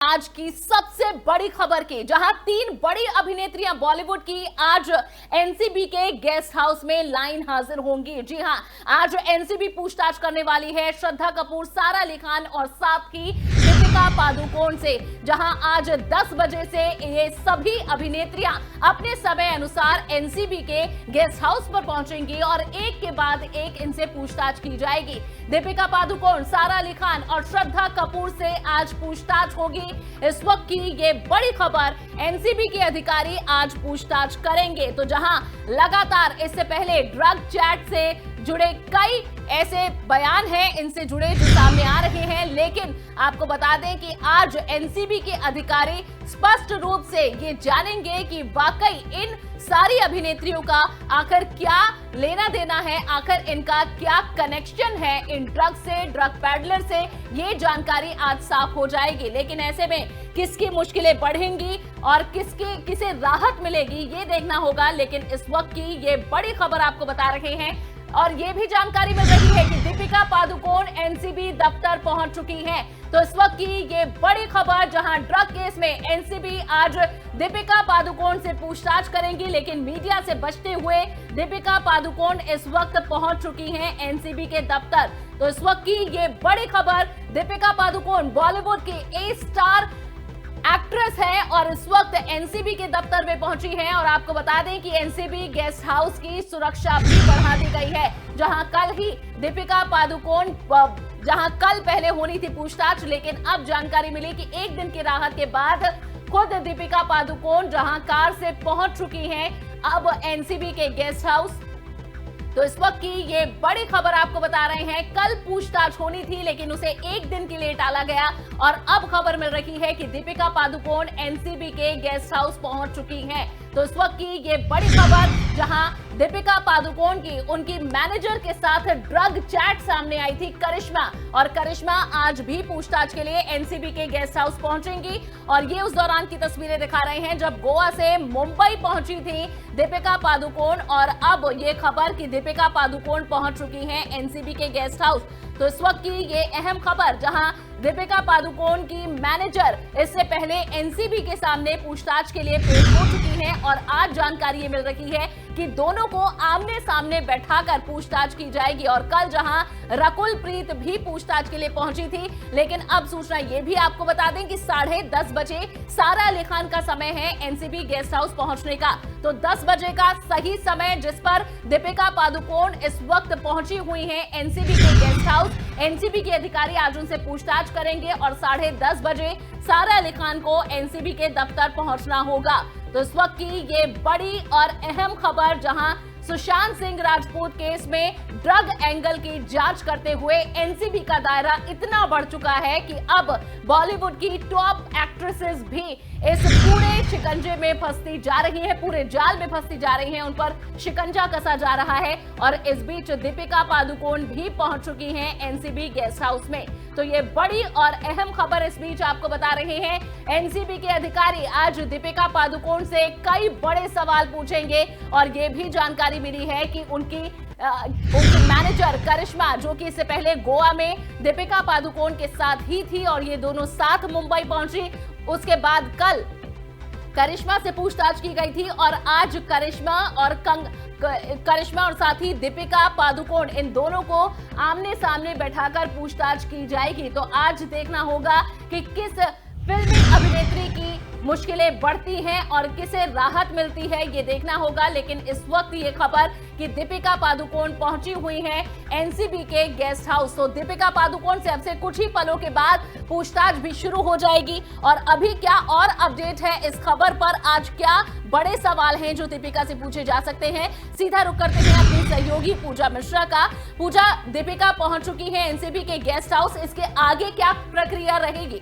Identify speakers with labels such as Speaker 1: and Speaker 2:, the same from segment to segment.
Speaker 1: आज की सबसे बड़ी खबर की, जहां तीन बड़ी अभिनेत्रियां बॉलीवुड की आज एनसीबी के गेस्ट हाउस में लाइन हाजिर होंगी। जी हां, आज एनसीबी पूछताछ करने वाली है श्रद्धा कपूर, सारा अली खान और साथ ही दीपिका पादुकोण से, जहां आज 10 बजे से ये सभी अभिनेत्रियां अपने समय अनुसार एनसीबी के गेस्ट हाउस पर पहुंचेंगी और एक के बाद एक इनसे पूछताछ की जाएगी। दीपिका पादुकोण, सारा अली खान और श्रद्धा कपूर से आज पूछताछ होगी। इस वक्त की ये बड़ी खबर, एनसीबी के अधिकारी आज पूछताछ करेंगे। तो जहां लगातार इससे पहले ड्रग चैट से जुड़े कई ऐसे बयान हैं इनसे जुड़े जो सामने आ रहे हैं, लेकिन आपको बता दें कि आज एनसीबी के अधिकारी स्पष्ट रूप से ये जानेंगे कि वाकई इन सारी अभिनेत्रियों का आखिर क्या लेना देना है, आखिर इनका क्या कनेक्शन है इन ड्रग से, ड्रग पैडलर से। ये जानकारी आज साफ हो जाएगी। लेकिन ऐसे में किसकी मुश्किलें बढ़ेंगी और किसे राहत मिलेगी, ये देखना होगा। लेकिन इस वक्त की ये बड़ी खबर आपको बता रहे हैं और ये भी जानकारी मिल रही है कि दीपिका पादुकोण एनसीबी दफ्तर पहुंच चुकी हैं। तो इस वक्त की ये बड़ी खबर, जहां ड्रग केस में एनसीबी आज दीपिका पादुकोण से पूछताछ करेंगी, लेकिन मीडिया से बचते हुए दीपिका पादुकोण इस वक्त पहुंच चुकी हैं एनसीबी के दफ्तर। तो इस वक्त की ये बड़ी खबर, दीपिका पादुकोण बॉलीवुड की ए स्टार एक्ट्रेस है और इस वक्त एनसीबी के दफ्तर में पहुंची है। और आपको बता दें कि एनसीबी गेस्ट हाउस की सुरक्षा भी बढ़ा दी गई है, जहां कल ही दीपिका पादुकोण, जहां कल पहले होनी थी पूछताछ, लेकिन अब जानकारी मिली कि एक दिन की राहत के बाद खुद दीपिका पादुकोण जहां कार से पहुंच चुकी हैं अब एनसीबी के गेस्ट हाउस। तो इस वक्त की ये बड़ी खबर आपको बता रहे हैं, कल पूछताछ होनी थी लेकिन उसे एक दिन के लिए टाला गया और अब खबर मिल रही है कि दीपिका पादुकोण एनसीबी के गेस्ट हाउस पहुंच चुकी हैं। तो इस वक्त की ये बड़ी खबर, जहां दीपिका पादुकोण की उनकी मैनेजर के साथ ड्रग चैट सामने आई थी करिश्मा, और करिश्मा आज भी पूछताछ के लिए एनसीबी के गेस्ट हाउस पहुंचेंगी। और ये उस दौरान की तस्वीरें दिखा रहे हैं जब गोवा से मुंबई पहुंची थी दीपिका पादुकोण, और अब ये खबर कि दीपिका पादुकोण पहुंच चुकी हैं एनसीबी के गेस्ट हाउस। तो इस वक्त की ये अहम खबर, जहां दीपिका पादुकोण की मैनेजर इससे पहले एनसीबी के सामने पूछताछ के लिए पेश हो चुकी हैं और आज जानकारी ये मिल रही है कि दोनों को आमने सामने बैठाकर पूछताछ की जाएगी। और कल जहां रकुल प्रीत भी पूछताछ के लिए पहुंची थी, लेकिन अब सूचना ये भी आपको बता दें कि 10:30 बजे सारा अली खान का समय है एनसीबी गेस्ट हाउस पहुंचने का। तो 10 बजे का सही समय जिस पर दीपिका पादुकोण इस वक्त पहुंची हुई हैं एनसीबी के गेस्ट हाउस। एनसीबी के अधिकारी आज उनसे पूछताछ करेंगे और 10:30 बजे सारा अली खान को एनसीबी के दफ्तर पहुंचना होगा। तो इस वक्त की ये बड़ी और अहम खबर, जहां सुशांत सिंह राजपूत केस में ड्रग एंगल की जांच करते हुए एनसीबी का दायरा इतना बढ़ चुका है कि अब बॉलीवुड की टॉप एक्ट्रेसेस भी इस पूरे शिकंजे में फंसती जा रही है, पूरे जाल में फंसती जा रही हैं, उन पर शिकंजा कसा जा रहा है। और इस बीच दीपिका पादुकोण भी पहुंच चुकी हैं एनसीबी गेस्ट हाउस में। तो ये बड़ी और अहम खबर इस बीच आपको बता रहे हैं, एनसीबी के अधिकारी आज दीपिका पादुकोण से कई बड़े सवाल पूछेंगे और ये भी जानकारी मिली है कि उनकी मैनेजर करिश्मा, जो कि इससे पहले गोवा में दीपिका पादुकोण के साथ ही थी और ये दोनों साथ मुंबई पहुंची, उसके बाद कल करिश्मा से पूछताछ की गई थी और आज करिश्मा और साथ ही दीपिका पादुकोण, इन दोनों को आमने सामने बैठाकर पूछताछ की जाएगी। तो आज देखना होगा कि किस फिल्मी अभिनेत्री की मुश्किलें बढ़ती हैं और किसे राहत मिलती है, ये देखना होगा। लेकिन इस वक्त ये खबर कि दीपिका पादुकोण पहुंची हुई हैं एनसीबी के गेस्ट हाउस। तो दीपिका पादुकोण से अब से कुछ ही पलों के बाद पूछताछ भी शुरू हो जाएगी। और अभी क्या और अपडेट है इस खबर पर, आज क्या बड़े सवाल हैं जो दीपिका से पूछे जा सकते हैं, सीधा रुख करते हैं अपनी सहयोगी पूजा मिश्रा का। पूजा, दीपिका पहुंच चुकी है एनसीबी के गेस्ट हाउस, इसके आगे क्या प्रक्रिया रहेगी?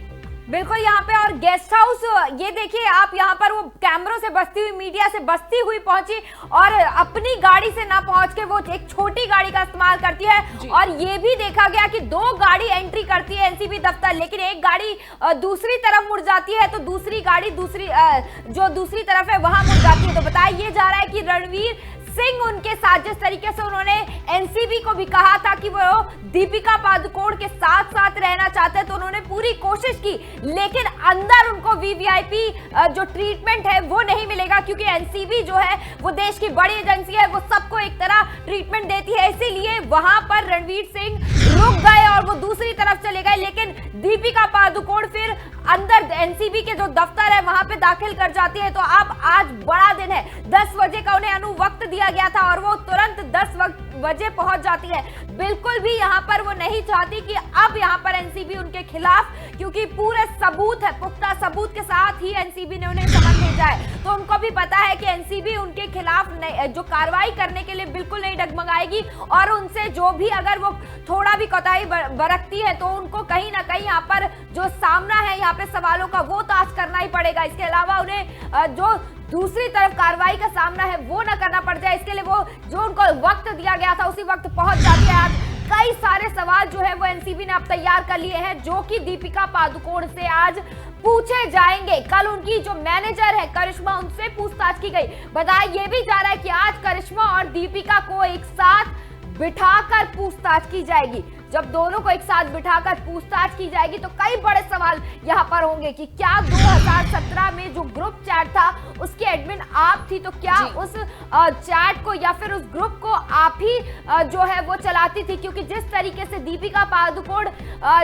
Speaker 2: बिल्कुल, यहाँ पे और गेस्ट हाउस, ये देखिए आप, यहाँ पर वो कैमरों से बसती हुई, मीडिया से बसती हुई पहुंची और अपनी गाड़ी से ना पहुंच के वो एक छोटी गाड़ी का इस्तेमाल करती है। और ये भी देखा गया कि 2 गाड़ी एंट्री करती है एनसीबी दफ्तर, लेकिन एक गाड़ी दूसरी तरफ मुड़ जाती है, तो दूसरी गाड़ी जो दूसरी तरफ है वहां मुड़ जाती है। तो बताया ये जा रहा है कि रणवीर सिंह उनके साथ जिस तरीके से उन्होंने एनसीबी को भी कहा था कि वो दीपिका पादुकोण के साथ साथ रहना चाहते हैं, तो उन्होंने पूरी कोशिश की, लेकिन अंदर उनको वीवीआईपी जो ट्रीटमेंट है वो नहीं मिलेगा, क्योंकि एनसीबी जो है वो देश की बड़ी एजेंसी है, वो सबको एक तरह ट्रीटमेंट देती है। इसीलिए वहां पर रणवीर सिंह रुक गए और वो दूसरी तरफ चले गए, लेकिन दीपिका पादुकोण फिर अंदर एनसीबी के जो दफ्तर है वहां पे दाखिल कर जाती है। तो अब आज बड़ा दिन है, 10 बजे का उन्हें वक्त दिया गया था और वो तुरंत 10 बजे पहुंच जाती है। बिल्कुल भी यहाँ पर वो नहीं चाहती कि अब यहाँ पर एनसीबी उनके खिलाफ, क्योंकि पूरे सबूत है, पुख्ता सबूत के साथ ही एनसीबी ने उन्हें समन भेजा है, तो उनको भी पता है कि एनसीबी उनके खिलाफ जो कार्रवाई करने के लिए बिल्कुल नहीं डगमगाएगी और उनसे जो भी अगर वो थोड़ा भी कोताही बरतती है तो उनको कहीं ना कहीं यहाँ पर जो सामना है यहाँ पे सवालों का वो ताश करना ही पड़ेगा। इसके अलावा उन्हें जो दूसरी तरफ कार्रवाई का सामना है वो ना करना पड़ जाए, इसके लिए वो जो उनको वक्त दिया गया था उसी वक्त पहुंच जाती है। आज कई सारे सवाल जो है वो एनसीबी ने अब तैयार कर लिए हैं, जो कि दीपिका पादुकोण से आज पूछे जाएंगे। कल उनकी जो मैनेजर है करिश्मा, उनसे पूछताछ की गई। बताया ये भी जा रहा है कि आज करिश्मा और दीपिका को एक साथ बिठाकर पूछताछ की जाएगी। जब दोनों को एक साथ बिठाकर पूछताछ की जाएगी तो कई बड़े सवाल यहाँ पर होंगे कि क्या 2017 में जो ग्रुप चैट था उसकी एडमिन आप थी, तो क्या उस चैट को या फिर उस ग्रुप को आप ही जो है वो चलाती थी, क्योंकि जिस तरीके से दीपिका पादुकोण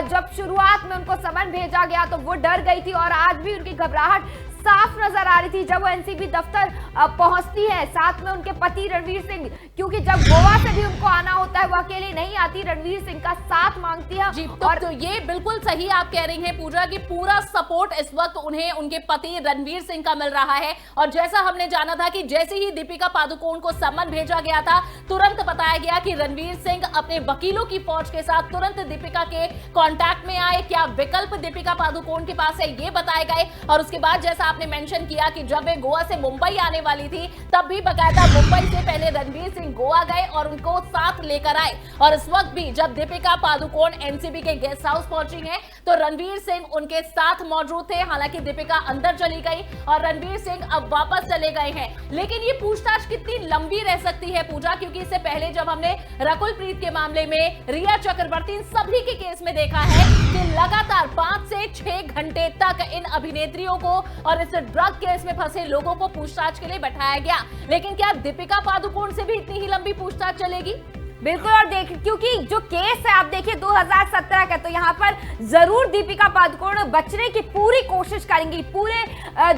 Speaker 2: जब शुरुआत में उनको समन भेजा गया तो वो डर गई थी और आज भी उनकी घबराहट साफ नजर आ रही थी जब वो एनसीबी दफ्तर पहुंचती है, साथ में उनके पति रणवीर सिंह, क्योंकि जब गोवा से भी उनको आना होता है वो अकेले नहीं आती, रणवीर सिंह का साथ मांगती है।
Speaker 1: जी, तो ये बिल्कुल सही आप कह रही हैं पूजा की पूरा सपोर्ट इस वक्त उन्हें उनके पति रणवीर सिंह का मिल रहा है। और जैसा हमने जाना था कि जैसे ही दीपिका पादुकोण को सम्मन भेजा गया था, तुरंत बताया गया कि रणवीर सिंह अपने वकीलों की फौज के साथ तुरंत दीपिका के कांटेक्ट में आए। क्या विकल्प दीपिका पादुकोण के पास है ये बताए गए। और उसके बाद जैसा आपने मेंशन किया कि जब वे गोवा से मुंबई आने वाली थी तब भी बकायदा मुंबई से पहले रणवीर सिंह गोवा गए और उनको साथ लेकर आए। और इस वक्त भी जब दीपिका पादुकोण एनसीबी के गेस्ट हाउस पहुंची हैं तो रणवीर सिंह उनके साथ मौजूद थे। हालांकि दीपिका अंदर चली गई और रणवीर सिंह अब वापस चले गए हैं। लेकिन ये पूछताछ कितनी लंबी रह सकती है पूजा, क्योंकि इससे पहले जब हमने रकुल प्रीत के मामले में, रिया चक्रवर्ती, सभी के केस में देखा है कि लगातार 5 से 6 घंटे तक इन अभिनेत्रियों को और इस ड्रग केस में फंसे लोगों को पूछताछ के लिए बैठाया गया। लेकिन क्या दीपिका पादुकोण से भी इतनी ही लंबी पूछताछ चलेगी?
Speaker 2: बिल्कुल, और क्योंकि जो केस है आप देखिए 2017 का, तो यहाँ पर जरूर दीपिका पादुकोण बचने की पूरी कोशिश करेंगी। पूरे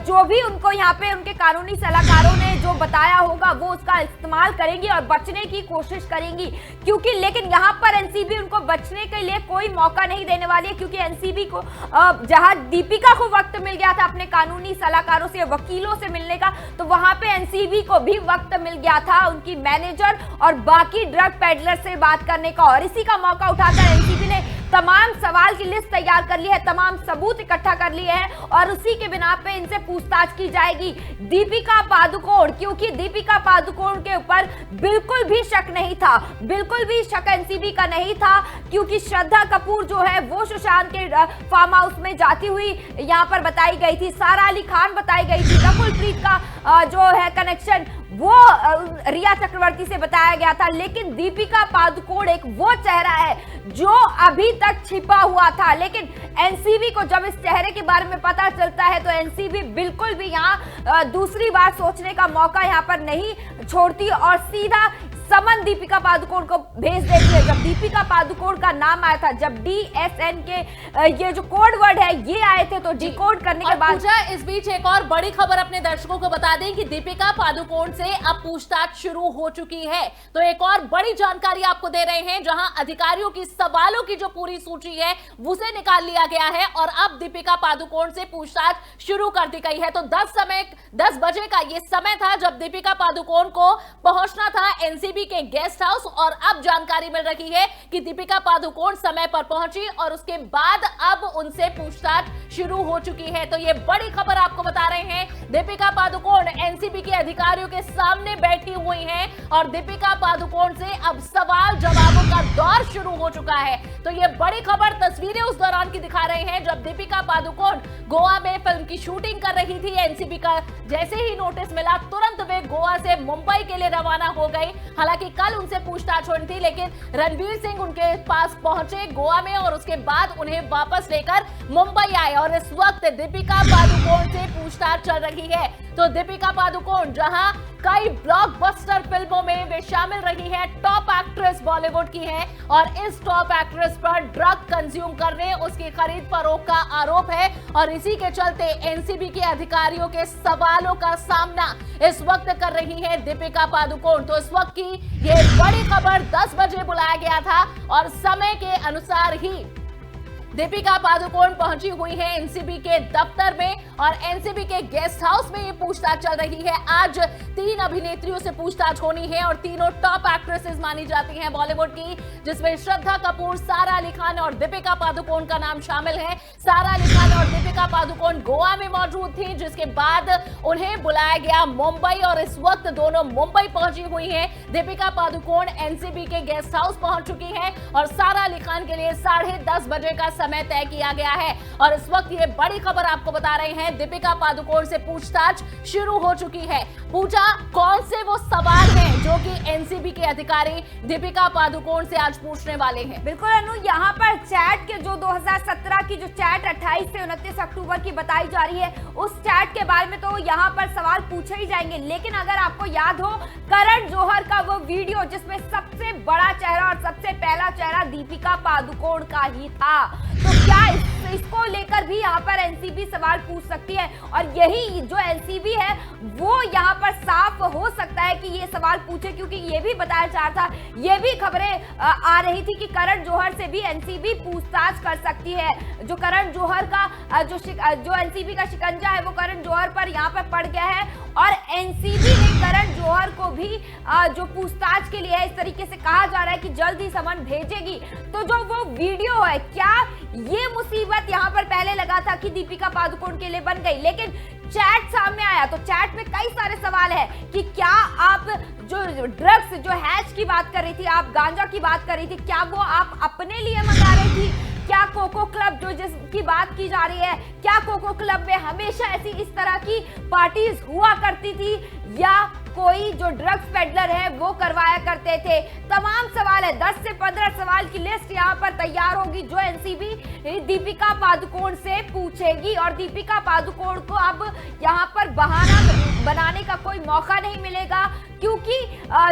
Speaker 2: जो भी उनको यहाँ पे उनके कानूनी सलाहकारों ने जो बताया होगा वो उसका इस्तेमाल करेंगी और बचने की कोशिश करेंगी, क्योंकि लेकिन यहाँ पर एनसीबी उनको बचने के लिए कोई मौका नहीं देने वाली है, क्योंकि एनसीबी को जहाँ दीपिका को वक्त मिल गया था अपने कानूनी सलाहकारों से, वकीलों से मिलने का, तो वहां पे एनसीबी को भी वक्त मिल गया था उनकी मैनेजर और बाकी ड्रग पेडलर से बात करने का। और इसी का मौका उठाकर एनसीबी ने तमाम सवाल की लिस्ट तैयार कर ली है, तमाम सबूत इकट्ठा कर लिए हैं और उसी के बिना पे इनसे पूछताछ की जाएगी। दीपिका पादुकोण, क्योंकि दीपिका पादुकोण के ऊपर बिल्कुल भी शक नहीं था, बिल्कुल भी शक एनसीबी का नहीं था, क्योंकि श्रद्धा कपूर जो है वो सुशांत के फार्म हाउस में जाती हुई यहाँ पर बताई गई थी, सारा अली खान बताई गई थी, रकुल प्रीत का जो है कनेक्शन वो रिया चक्रवर्ती से बताया गया था। लेकिन दीपिका पादुकोण एक वो चेहरा है जो अभी तक छिपा हुआ था, लेकिन एनसीबी को जब इस चेहरे के बारे में पता चलता है तो एनसीबी बिल्कुल भी यहाँ दूसरी बार सोचने का मौका यहाँ पर नहीं छोड़ती और सीधा समन दीपिका पादुकोण को भेज देती है। जब दीपिका पादुकोण का नाम आया था, जब DSN के ये जो कोड वर्ड है ये आए थे, तो डिकोड करने के बाद
Speaker 1: इस बीच एक और बड़ी खबर अपने दर्शकों को बता दें कि दीपिका पादुकोण से अब पूछताछ शुरू हो चुकी है। तो एक और बड़ी जानकारी आपको दे रहे हैं, जहां अधिकारियों की सवालों की जो पूरी सूची है उसे निकाल लिया गया है और अब दीपिका पादुकोण से पूछताछ शुरू कर दी गई है। तो 10 बजे का ये समय था जब दीपिका पादुकोण को पहुंचना था एनसीबी के गेस्ट हाउस और अब जानकारी मिल रही है कि दीपिका पादुकोण समय पर पहुंची और उसके बाद अब उनसे पूछताछ शुरू हो चुकी है। तो ये बड़ी खबर आपको बता रहे हैं, दीपिका पादुकोण एनसीबी के अधिकारियों के सामने बैठी हुई हैं और दीपिका पादुकोण से अब सवाल जवाबों का दौर शुरू हो चुका है। तो ये बड़ी खबर, तस्वीरें उस दौरान की दिखा रहे हैं जब दीपिका पादुकोण गोवा में उनकी शूटिंग कर रही थी। एनसीबी का जैसे ही नोटिस मिला तुरंत वे गोवा से मुंबई के लिए रवाना हो गई। हालांकि कल उनसे पूछताछ होनी थी, लेकिन रणवीर सिंह उनके पास पहुंचे गोवा में और उसके बाद उन्हें वापस लेकर मुंबई आए। और इस वक्त दीपिका पादुकोण से पूछताछ चल रही है। तो दीपिका पादुकोण जहां कई ब्लॉकबस्टर फिल्मों में वे शामिल रही हैं, टॉप एक्ट्रेस बॉलीवुड की हैं, और इस टॉप एक्ट्रेस पर ड्रग कंज्यूम करने, उसकी खरीद फरोख्त का आरोप है। और इसी के चलते एनसीबी के अधिकारियों के सवालों का सामना इस वक्त कर रही हैं दीपिका पादुकोण। तो इस वक्त की ये बड़ी खबर 10 बजे बुलाया गया था और समय के अनुसार ही दीपिका पादुकोण पहुंची हुई है एनसीबी के दफ्तर में और एनसीबी के गेस्ट हाउस में ये पूछताछ चल रही है। आज 3 अभिनेत्रियों से पूछताछ होनी है और तीनों टॉप एक्ट्रेसेस मानी जाती हैं बॉलीवुड की, जिसमें श्रद्धा कपूर, सारा अली खान और दीपिका पादुकोण का नाम शामिल है। सारा अली खान और दीपिका पादुकोण गोवा में मौजूद थी, जिसके बाद उन्हें बुलाया गया मुंबई और इस वक्त दोनों मुंबई पहुंची हुई हैं। दीपिका पादुकोण एनसीबी के गेस्ट हाउस पहुंच चुकी हैं और सारा अली खान के लिए 10:30 बजे का समय तय किया गया है। और इस वक्त ये बड़ी खबर आपको बता रहे हैं, दीपिका पादुकोण से पूछताछ शुरू हो चुकी है। पूछा कौन से वो सवाल हैं जो कि एनसीबी के अधिकारी दीपिका पादुकोण से आज पूछने वाले हैं।
Speaker 2: बिल्कुल अनु, यहाँ पर चैट के जो 2017 की जो चैट 28 से 29 अक्टूबर की बताई जा रही है, उस चैट के बारे में तो यहाँ पर सवाल पूछे ही जाएंगे। लेकिन अगर आपको याद हो करण जौहर का वो वीडियो जिसमें सबसे बड़ा चेहरा और सबसे पहला चेहरा दीपिका पादुकोण का ही था, तो क्या इसको लेकर भी यहाँ पर एनसीबी सवाल पूछ सकती है? और यही जो एनसीबी है वो यहाँ पर साफ हो सकता है कि ये सवाल पूछे, क्योंकि ये भी बताया जा रहा था, ये भी खबरें आ रही थी कि करण जौहर से भी एनसीबी पूछताछ कर सकती है। जो करण जौहर का जो एनसीबी का शिकंजा है वो करण जौहर पर यहाँ पर पड़ गया है और एनसीबी ने करण जौहर को भी जो पूछताछ के लिए है, इस तरीके से कहा जा रहा है कि जल्द ही समन भेजेगी। तो जो वो वीडियो है, क्या ये मुसीबत यहाँ पर पहले लगा था कि दीपिका पादुकोण के लिए बन गई, लेकिन चैट सामने आया तो चैट में कई सारे सवाल है कि क्या आप जो ड्रग्स जो हैश की बात कर रही थी, आप गांजा की बात कर रही थी, क्या वो आप अपने लिए मंगा रही थी? क्या कोको क्लब जो जिसकी बात की जा रही है, क्या कोको क्लब में हमेशा ऐसी इस तरह की पार्टीज हुआ करती थी या कोई जो ड्रग्स पेडलर है वो करवाया करते थे? तमाम सवाल है, 10 से 15 सवाल की लिस्ट यहाँ पर तैयार होगी जो एनसीबी दीपिका पादुकोण से पूछेगी। और दीपिका पादुकोण को अब यहाँ पर बहाना बनाने का कोई मौका नहीं मिलेगा, क्योंकि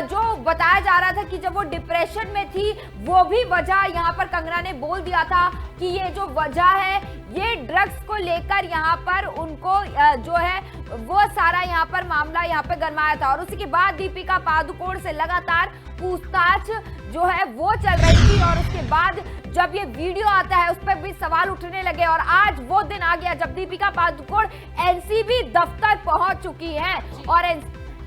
Speaker 2: जो बताया जा रहा था कि जब वो डिप्रेशन में थी वो भी वजह यहाँ पर कंगना ने बोल दिया था कि ये जो वजह है ये ड्रग्स को लेकर यहाँ पर उनको जो है वो सारा यहाँ पर मामला यहाँ पे गरमाया था। और उसी के बाद दीपिका पादुकोण से लगातार पूछताछ जो है वो चल रही थी और उसके बाद जब ये वीडियो आता है उस पर भी सवाल उठने लगे और आज वो दिन आ गया जब दीपिका पादुकोण एनसीबी दफ्तर पहुंच चुकी है।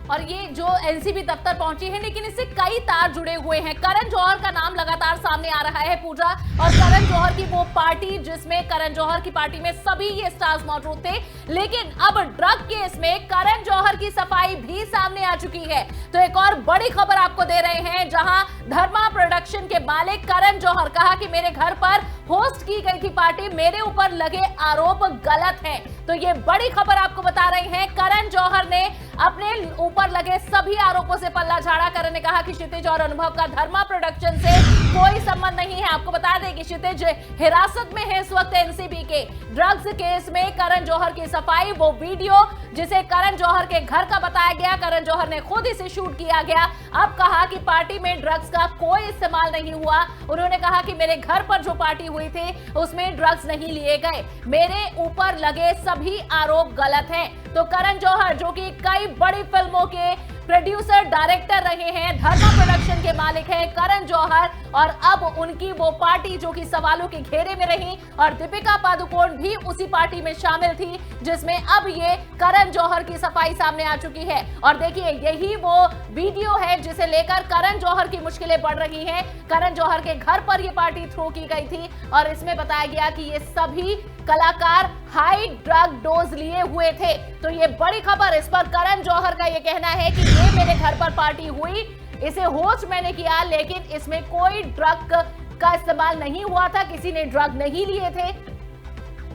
Speaker 2: और
Speaker 1: ये जो एनसीबी दफ्तर पहुंची है, लेकिन इससे कई तार जुड़े हुए हैं। करण जौहर का नाम लगातार सामने आ रहा है पूजा, और करण जौहर की वो पार्टी जिसमें करण जौहर की पार्टी में सभी ये स्टार्स मौजूद थे, लेकिन अब ड्रग केस में करण जौहर की सफाई भी सामने आ चुकी है। तो एक और बड़ी खबर आपको दे रहे हैं, जहां धर्मा प्रोडक्शन के मालिक करण जौहर कहा कि मेरे घर पर होस्ट की गई थी पार्टी, मेरे ऊपर लगे आरोप गलत हैं। तो ये बड़ी खबर आपको बता रहे हैं, करण जौहर ने अपने ऊपर लगे सभी आरोपों से पल्ला झाड़ा। करण ने कहा कि क्षितिज और अनुभव का धर्मा प्रोडक्शन से कोई संबंध नहीं है। आपको बता दें कि क्षितिज हिरासत में है इस वक्त एनसीबी के। ड्रग्स केस में करण जौहर की सफाई, वो वीडियो जिसे करण जौहर के घर का बताया गया, करण जौहर ने खुद इसे शूट किया गया। अब कहा कि पार्टी में ड्रग्स का कोई इस्तेमाल नहीं हुआ। उन्होंने कहा कि मेरे घर पर जो पार्टी हुई थी उसमें ड्रग्स नहीं लिए गए, मेरे ऊपर लगे सभी आरोप गलत हैं। तो करण जौहर जो कि कई बड़ी फिल्मों के प्रोड्यूसर डायरेक्टर रहे हैं, धर्मा प्रोडक्शन के मालिक हैं करण जौहर, और अब उनकी वो पार्टी जो कि सवालों के घेरे में रही और दीपिका पादुकोण भी उसी पार्टी में शामिल थी, जिसमें अब ये करण जौहर की सफाई सामने आ चुकी है। और देखिए यही वो वीडियो है जिसे लेकर करण जौहर की मुश्किलें बढ़ रही हैं। करण जौहर के घर पर ये पार्टी थ्रो की गई थी और इसमें बताया गया कि ये सभी कलाकार हाई ड्रग डोज लिए हुए थे। तो ये बड़ी खबर, इस पर करण जौहर का ये कहना है कि ये मेरे घर पर पार्टी हुई, इसे होस्ट मैंने किया, लेकिन इसमें कोई ड्रग का इस्तेमाल नहीं हुआ था, किसी ने ड्रग नहीं लिए थे।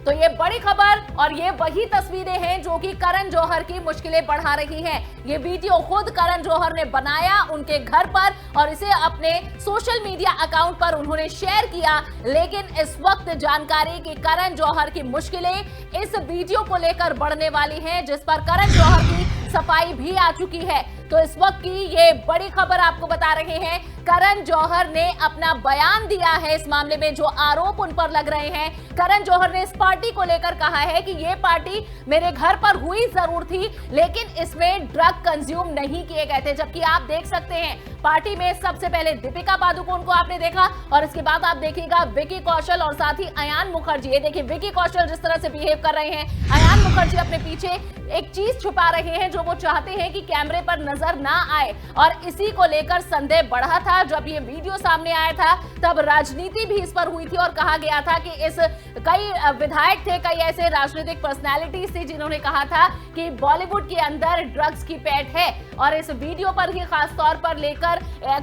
Speaker 1: तो ये बड़ी खबर और ये वही तस्वीरें हैं जो कि करण जौहर की मुश्किलें बढ़ा रही हैं। ये वीडियो खुद करण जौहर ने बनाया उनके घर पर और इसे अपने सोशल मीडिया अकाउंट पर उन्होंने शेयर किया, लेकिन इस वक्त जानकारी कि करण जौहर की मुश्किलें इस वीडियो को लेकर बढ़ने वाली हैं, जिस पर करण जौहर की सफाई भी आ चुकी है। तो इस वक्त की ये बड़ी खबर आपको बता रहे हैं, करण जौहर ने अपना बयान दिया है इस मामले में जो आरोप उन पर लग रहे हैं। करण जौहर ने इस पार्टी को लेकर कहा है कि ये पार्टी मेरे घर पर हुई जरूर थी, लेकिन इसमें ड्रग कंज्यूम नहीं किए गए थे। जबकि आप देख सकते हैं पार्टी में सबसे पहले दीपिका पादुकोण को आपने देखा और इसके बाद आप देखिएगा विकी कौशल और साथ ही अयान मुखर्जी। ये देखिए विकी कौशल जिस तरह से बिहेव कर रहे हैं, अयान मुखर्जी अपने पीछे एक चीज छुपा रहे हैं जो वो चाहते हैं कि कैमरे पर नजर ना आए, और इसी को लेकर संदेह बढ़ा था। जब ये वीडियो सामने आया था तब राजनीति भी इस पर हुई थी और कहा गया था कि इस कई विधायक थे, कई ऐसे राजनीतिक पर्सनैलिटीज थी जिन्होंने कहा था कि बॉलीवुड के अंदर ड्रग्स की पैठ है, और इस वीडियो पर ही खास तौर पर लेकर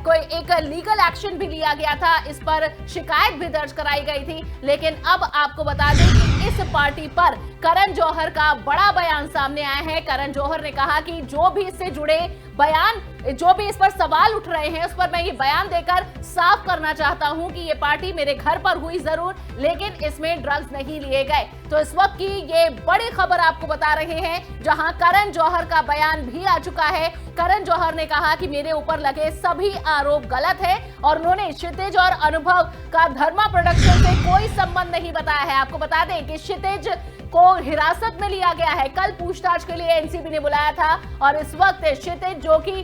Speaker 1: कोई एक लीगल एक्शन भी लिया गया था, इस पर शिकायत भी दर्ज कराई गई थी। लेकिन अब आपको बता दें कि इस पार्टी पर करण जौहर का बड़ा बयान सामने आया है। करण जौहर ने कहा कि जो भी इससे जुड़े बयान, जो भी इस पर सवाल उठ रहे हैं, उस पर मैं ये बयान देकर साफ करना चाहता हूं कि ये पार्टी मेरे घर पर हुई जरूर, लेकिन इसमें ड्रग्स नहीं लिए गए। तो इस वक्त की ये बड़ी खबर आपको बता रहे हैं, जहां करण जौहर का बयान भी आ चुका है। करण जौहर ने कहा कि मेरे ऊपर लगे सभी आरोप गलत है, और उन्होंने क्षितिज और अनुभव का धर्मा प्रोडक्शन से कोई संबंध नहीं बताया है। आपको बता दें कि क्षितिज को हिरासत में लिया गया है, कल पूछताछ के लिए एनसीबी ने बुलाया था, और इस वक्त क्षितिज जो कि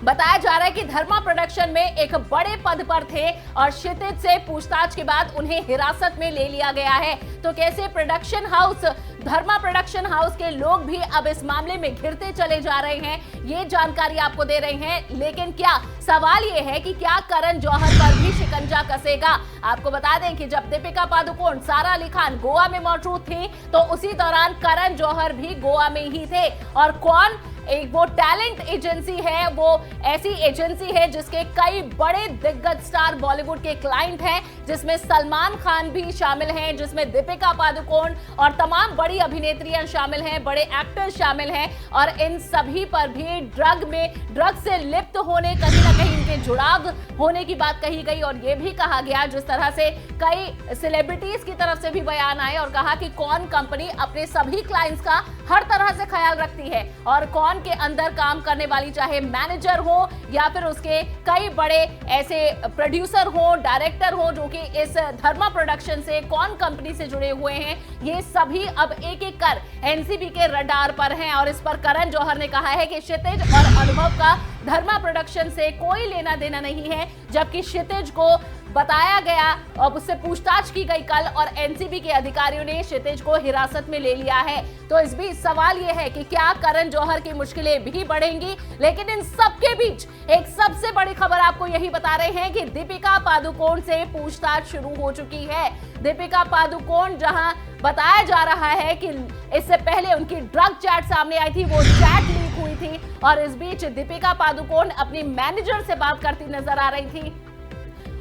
Speaker 1: बताया जा रहा है कि धर्मा प्रोडक्शन में एक बड़े पद पर थे और क्षितिज से पूछताछ के बाद उन्हें हिरासत में ले लिया गया है। तो कैसे प्रोडक्शन हाउस, धर्मा प्रोडक्शन हाउस के लोग भी अब इस मामले में घिरते चले जा रहे हैं, ये जानकारी आपको दे रहे हैं। लेकिन क्या सवाल ये है कि क्या करण जौहर पर भी शिकंजा कसेगा? आपको बता दें कि जब दीपिका पादुकोण, सारा अली खान गोवा में मौजूद थी, तो उसी दौरान करण जौहर भी गोवा में ही थे। और कौन? एक वो टैलेंट एजेंसी है, वो ऐसी एजेंसी है जिसके कई बड़े दिग्गज स्टार बॉलीवुड के क्लाइंट हैं, जिसमें सलमान खान भी शामिल हैं, जिसमें दीपिका पादुकोण और तमाम बड़ी अभिनेत्रियां शामिल हैं, बड़े एक्टर्स शामिल हैं, और इन सभी पर भी ड्रग से लिप्त होने, कहीं ना कहीं इनके जुड़ाव होने की बात कही गई। और ये भी कहा गया, जिस तरह से कई सेलिब्रिटीज की तरफ से भी बयान आए और कहा कि कौन कंपनी अपने सभी क्लाइंट्स का हर तरह से ख्याल रखती है, और कौन के अंदर काम करने वाली, चाहे मैनेजर हो या फिर उसके कई बड़े ऐसे प्रोड्यूसर हो, डायरेक्टर हो, जो कि इस धर्मा प्रोडक्शन से कौन कंपनी से जुड़े हुए हैं, ये सभी अब एक एक कर एनसीबी के रडार पर हैं। और इस पर करण जौहर ने कहा है कि क्षितिज और अनुभव का धर्मा प्रोडक्शन से कोई लेना देना नहीं है, जबकि क्षितिज को बताया गया और उससे पूछताछ की गई कल, और एनसीबी के अधिकारियों ने क्षितिज को हिरासत में ले लिया है। तो इस बीच सवाल यह है कि क्या करण जौहर की मुश्किलें भी बढ़ेंगी? लेकिन इन सबके बीच एक सबसे बड़ी खबर आपको यही बता रहे हैं कि दीपिका पादुकोण से पूछताछ शुरू हो चुकी है। दीपिका पादुकोण, जहां बताया जा रहा है कि इससे पहले उनकी ड्रग चैट सामने आई थी, वो चैट लीक हुई थी, और इस बीच दीपिका पादुकोण अपनी मैनेजर से बात करती नजर आ रही थी,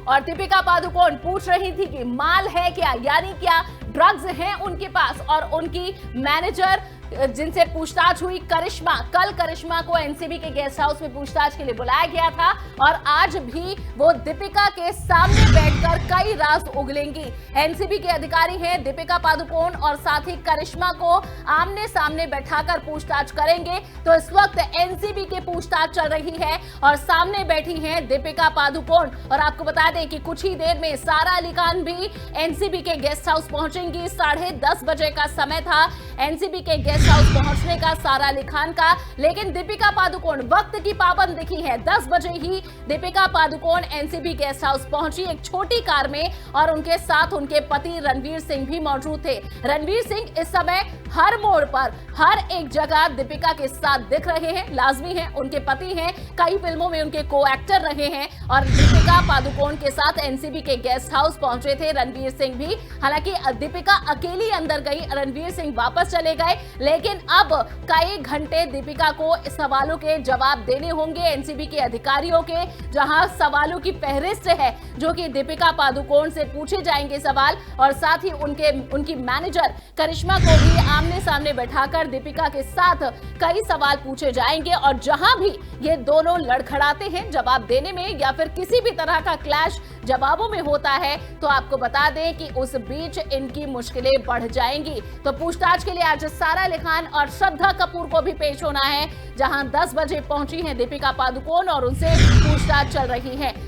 Speaker 1: और दीपिका पादुकोण पूछ रही थी कि माल है क्या, यानी क्या ड्रग्स हैं उनके पास। और उनकी मैनेजर जिनसे पूछताछ हुई, करिश्मा, कल करिश्मा को एनसीबी के गेस्ट हाउस में पूछताछ के लिए बुलाया गया था, और आज भी वो दीपिका के सामने बैठकर कई राज उगलेंगी। एनसीबी के अधिकारी हैं दीपिका पादुकोण और साथ ही करिश्मा को आमने सामने बैठाकर पूछताछ करेंगे। तो इस वक्त एनसीबी की पूछताछ चल रही है और सामने बैठी हैं दीपिका पादुकोण। और आपको बता दें कि कुछ ही देर में सारा अली खान भी एनसीबी के गेस्ट हाउस पहुंचेंगी। 10:30 बजे का समय था एनसीबी के गेस्ट हाउस पहुंचने का सारा अली खान का, लेकिन दीपिका पादुकोण वक्त की पाबंद दिखी है। 10 बजे ही Deepika Padukone NCB guest house पहुंची एक छोटी कार में, और उनके साथ उनके पति रणवीर सिंह भी मौजूद थे। रणवीर सिंह इस समय हर मोड़ पर, हर एक जगह दीपिका के साथ दिख रहे हैं, लाजमी है, उनके पति हैं, कई फिल्मों में उनके को एक्टर रहे हैं और दीपिका पादुकोण के साथ एनसीबी के गेस्ट हाउस पहुंचे थे रणवीर सिंह भी। हालांकि दीपिका अकेली अंदर गई, रणवीर सिंह वापस चले गए, लेकिन अब कई घंटे दीपिका को सवालों के जवाब देने होंगे एनसीबी के अधिकारियों के, जहां सवालों की फहरिस्त है जो कि दीपिका पादुकोण से पूछे जाएंगे सवाल, और साथ ही उनकी मैनेजर करिश्मा को भी आमने सामने बैठाकर दीपिका के साथ कई सवाल पूछे जाएंगे। और जहां भी ये दोनों लड़खड़ाते हैं जवाब देने में या फिर किसी भी तरह का क्लैश जवाबों में होता है, तो आपको बता दें कि उस बीच इनकी मुश्किलें बढ़ जाएंगी। तो पूछताछ के लिए आज सारा अली खान और श्रद्धा कपूर को भी पेश होना है, जहां 10 बजे पहुंची हैं दीपिका पादुकोण और उनसे पूछताछ चल रही है।